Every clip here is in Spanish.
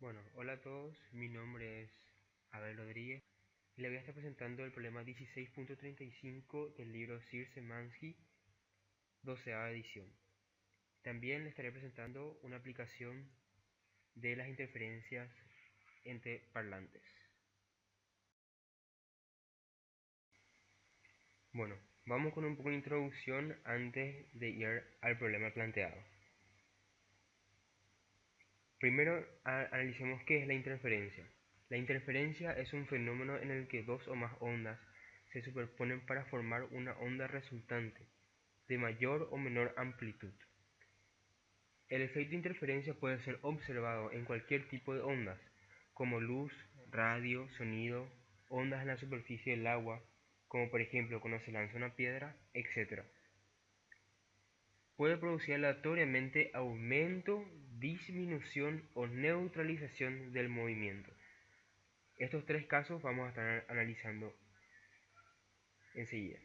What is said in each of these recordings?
Bueno, hola a todos, mi nombre es Abel Rodríguez y le voy a estar presentando el problema 16.35 del libro Sir-Szymanski, 12ª edición. También le estaré presentando una aplicación de las interferencias entre parlantes. Bueno, vamos con un poco de introducción antes de ir al problema planteado. Primero, analicemos qué es la interferencia. La interferencia es un fenómeno en el que dos o más ondas se superponen para formar una onda resultante de mayor o menor amplitud. El efecto de interferencia puede ser observado en cualquier tipo de ondas, como luz, radio, sonido, ondas en la superficie del agua, como por ejemplo cuando se lanza una piedra, etc. Puede producir aleatoriamente aumento, disminución o neutralización del movimiento. Estos tres casos vamos a estar analizando enseguida.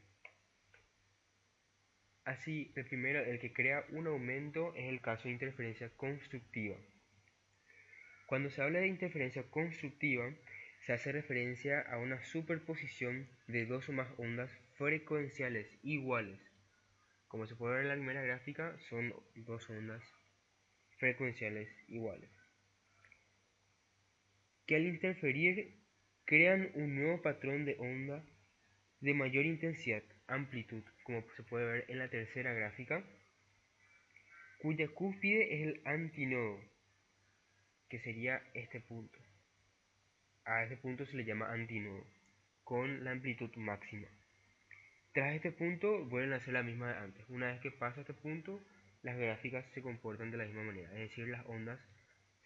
Así, el primero, el que crea un aumento, es el caso de interferencia constructiva. Cuando se habla de interferencia constructiva, se hace referencia a una superposición de dos o más ondas frecuenciales iguales. Como se puede ver en la primera gráfica, son dos ondas frecuenciales iguales, que al interferir crean un nuevo patrón de onda de mayor intensidad, amplitud, como se puede ver en la tercera gráfica, cuya cúspide es el antinodo, que sería este punto. A este punto se le llama antinodo, con la amplitud máxima. Tras este punto vuelven a ser la misma de antes. Una vez que pasa este punto, las gráficas se comportan de la misma manera, es decir, las ondas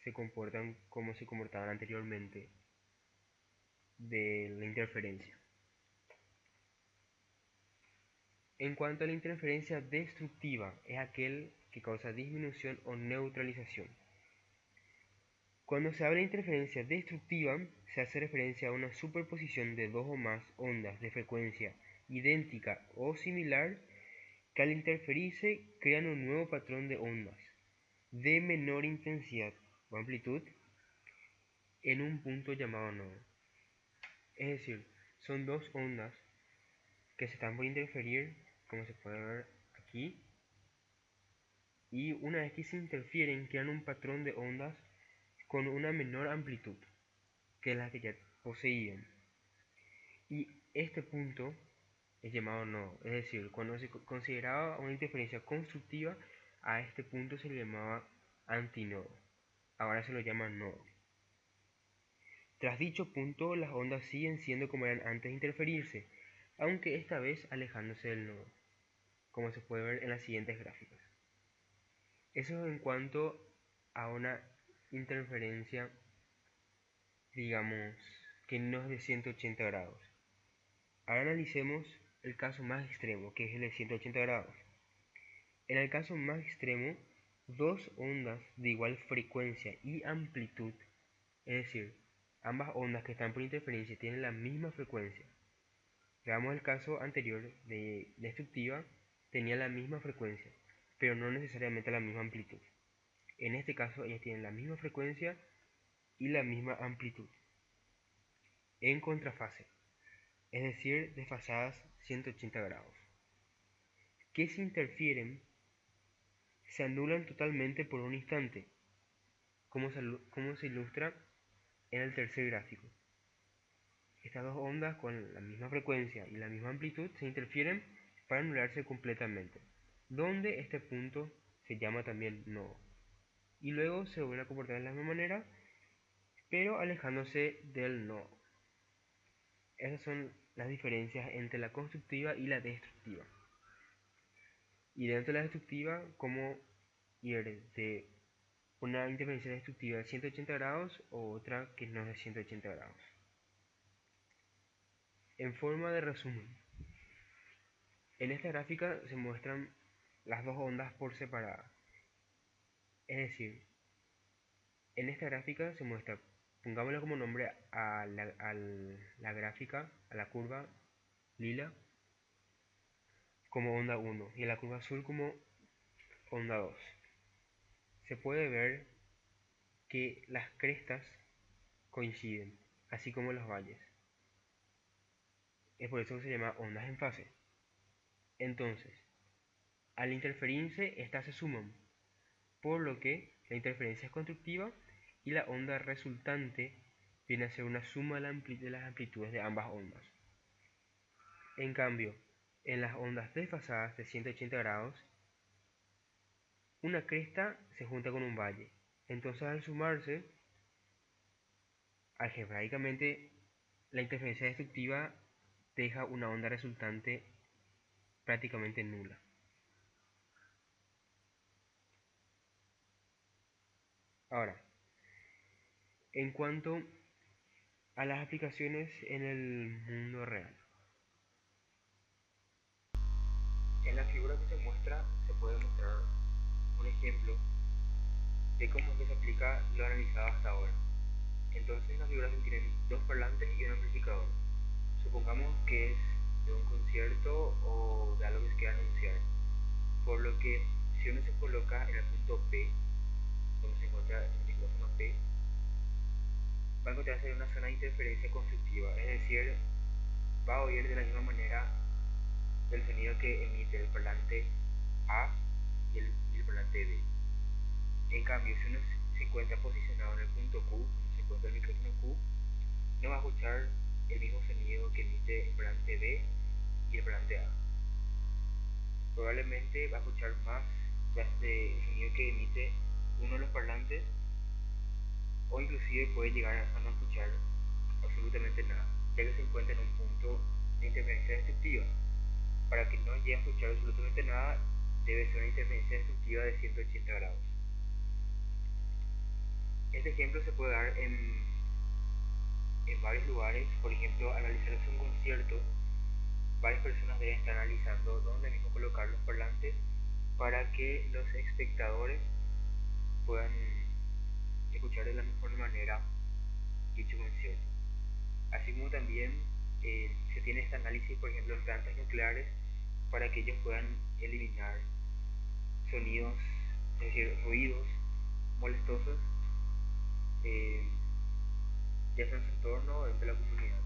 se comportan como se comportaban anteriormente de la interferencia. En cuanto a la interferencia destructiva, es aquel que causa disminución o neutralización. Cuando se habla de interferencia destructiva, se hace referencia a una superposición de dos o más ondas de frecuencia idéntica o similar que al interferirse crean un nuevo patrón de ondas de menor intensidad o amplitud en un punto llamado nodo. Es decir, son dos ondas que se están por interferir, como se puede ver aquí, y una vez que se interfieren crean un patrón de ondas con una menor amplitud que la que ya poseían. Y este punto es llamado nodo, es decir, cuando se consideraba una interferencia constructiva, a este punto se le llamaba antinodo. Ahora se lo llama nodo. Tras dicho punto, las ondas siguen siendo como eran antes de interferirse, aunque esta vez alejándose del nodo, como se puede ver en las siguientes gráficas. Eso en cuanto a una interferencia, digamos, que no es de 180 grados. Ahora analicemos el caso más extremo, que es el de 180 grados. En el caso más extremo, dos ondas de igual frecuencia y amplitud, es decir, ambas ondas que están por interferencia tienen la misma frecuencia. Veamos el caso anterior de destructiva, tenía la misma frecuencia, pero no necesariamente la misma amplitud. En este caso, ellas tienen la misma frecuencia y la misma amplitud, en contrafase, es decir, desfasadas 180 grados, que si interfieren se anulan totalmente por un instante, como se ilustra en el tercer gráfico. Estas dos ondas con la misma frecuencia y la misma amplitud se interfieren para anularse completamente, donde este punto se llama también nodo. Y luego se vuelven a comportar de la misma manera, pero alejándose del nodo. Esas son las diferencias entre la constructiva y la destructiva. Y dentro de la destructiva, cómo ir de una interferencia destructiva de 180 grados o otra que no es de 180 grados. En forma de resumen, en esta gráfica se muestran las dos ondas por separado. Es decir, en esta gráfica se muestra, pongámosle como nombre a la gráfica, a la curva lila, como onda 1 y a la curva azul como onda 2. Se puede ver que las crestas coinciden, así como los valles. Es por eso que se llama ondas en fase. Entonces, al interferirse, estas se suman, por lo que la interferencia es constructiva y la onda resultante viene a ser una suma de las amplitudes de ambas ondas. En cambio, en las ondas desfasadas de 180 grados, una cresta se junta con un valle. Entonces, al sumarse, algebraicamente, la interferencia destructiva deja una onda resultante prácticamente nula. Ahora, en cuanto a las aplicaciones en el mundo real. En la figura que se muestra se puede mostrar un ejemplo de cómo es que se aplica lo analizado hasta ahora. Entonces, en la figura se tienen dos parlantes y un amplificador. Supongamos que es de un concierto o de algo que se quiera anunciar. Por lo que si uno se coloca en el punto P, donde se encuentra el micrófono P, va a encontrarse en una zona de interferencia constructiva, es decir, va a oír de la misma manera el sonido que emite el parlante A y el parlante B. En cambio, si uno se encuentra posicionado en el punto Q, donde se encuentra el micrófono Q, no va a escuchar el mismo sonido que emite el parlante B y el parlante A. Probablemente va a escuchar más el sonido que emite uno de los parlantes, o inclusive puede llegar a no escuchar absolutamente nada, ya que se encuentra en un punto de interferencia destructiva. Para que no llegue a escuchar absolutamente nada, debe ser una interferencia destructiva de 180 grados. Este ejemplo se puede dar en varios lugares. Por ejemplo, al realizarse un concierto, varias personas deben estar analizando dónde mismo colocar los parlantes para que los espectadores puedan escuchar de la mejor manera dicho concierto. Así como también se tiene este análisis, por ejemplo, en plantas nucleares, para que ellos puedan eliminar sonidos, es decir, ruidos molestosos, ya sea en su entorno o dentro de la comunidad.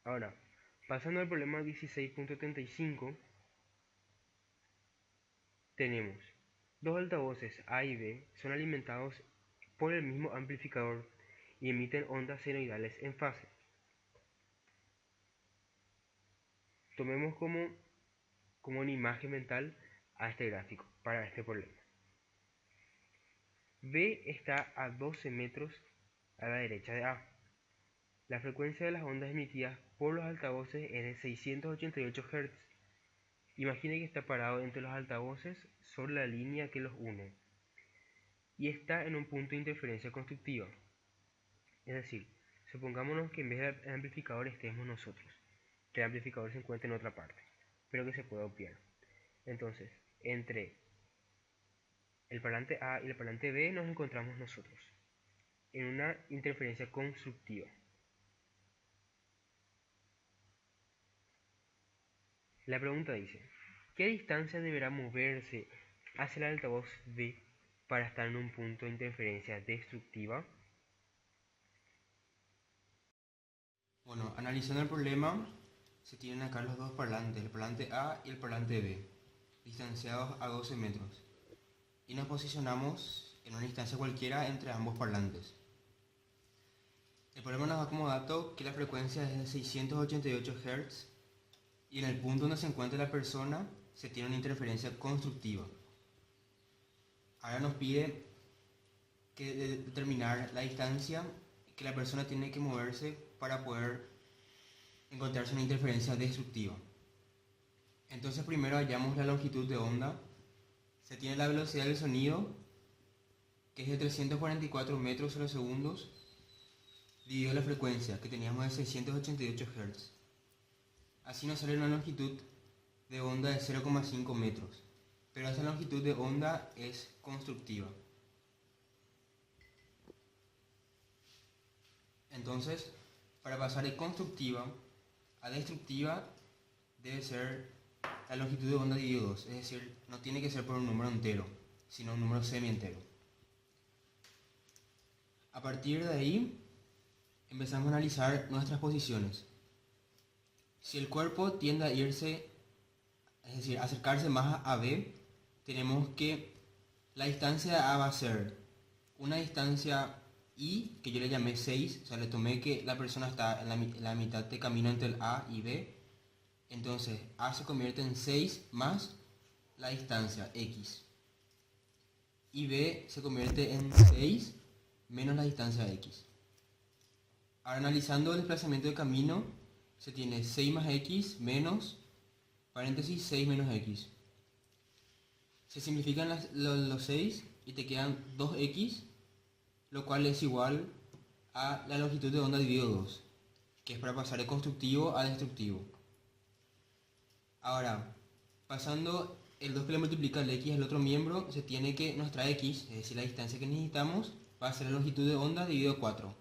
Ahora, pasando al problema 16.35, tenemos dos altavoces A y B son alimentados por el mismo amplificador y emiten ondas senoidales en fase. Tomemos como una imagen mental a este gráfico para este problema. B está a 12 metros a la derecha de A. La frecuencia de las ondas emitidas por los altavoces es de 688 Hz. Imagine que está parado entre los altavoces sobre la línea que los une y está en un punto de interferencia constructiva. Es decir, supongámonos que en vez del amplificador estemos nosotros, que el amplificador se encuentra en otra parte, pero que se pueda obviar. Entonces, entre el parlante A y el parlante B nos encontramos nosotros, en una interferencia constructiva. La pregunta dice, ¿qué distancia deberá moverse hacia el altavoz B para estar en un punto de interferencia destructiva? Bueno, analizando el problema, se tienen acá los dos parlantes, el parlante A y el parlante B, distanciados a 12 metros. Y nos posicionamos en una distancia cualquiera entre ambos parlantes. El problema nos da como dato que la frecuencia es de 688 Hz y en el punto donde se encuentra la persona se tiene una interferencia constructiva. Ahora nos pide que determinar la distancia que la persona tiene que moverse para poder encontrarse una interferencia destructiva. Entonces primero hallamos la longitud de onda, se tiene la velocidad del sonido, que es de 344 metros sobre segundos, dividido la frecuencia, que teníamos de 688 Hz. Así nos sale una longitud de onda de 0,5 metros, pero esa longitud de onda es constructiva. Entonces, para pasar de constructiva a destructiva, debe ser la longitud de onda dividido 2, es decir, no tiene que ser por un número entero, sino un número semi-entero. A partir de ahí, empezamos a analizar nuestras posiciones. Si el cuerpo tiende a irse, es decir, acercarse más a B, tenemos que la distancia A va a ser una distancia I, que yo le llamé 6, o sea, le tomé que la persona está en la mitad de camino entre el A y B. Entonces, A se convierte en 6 más la distancia X. Y B se convierte en 6 menos la distancia X. Ahora, analizando el desplazamiento de camino, se tiene 6 más X menos, paréntesis, 6 menos X. Se simplifican los 6 y te quedan 2X, lo cual es igual a la longitud de onda dividido 2, que es para pasar de constructivo a destructivo. Ahora, pasando el 2 que le multiplica el X al otro miembro, se tiene que nuestra X, es decir, la distancia que necesitamos, va a ser la longitud de onda dividido 4.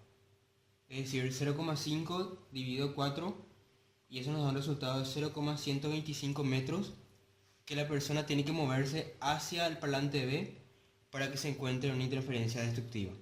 Es decir, 0,5 dividido 4, y eso nos da un resultado de 0,125 metros que la persona tiene que moverse hacia el parlante B para que se encuentre una interferencia destructiva.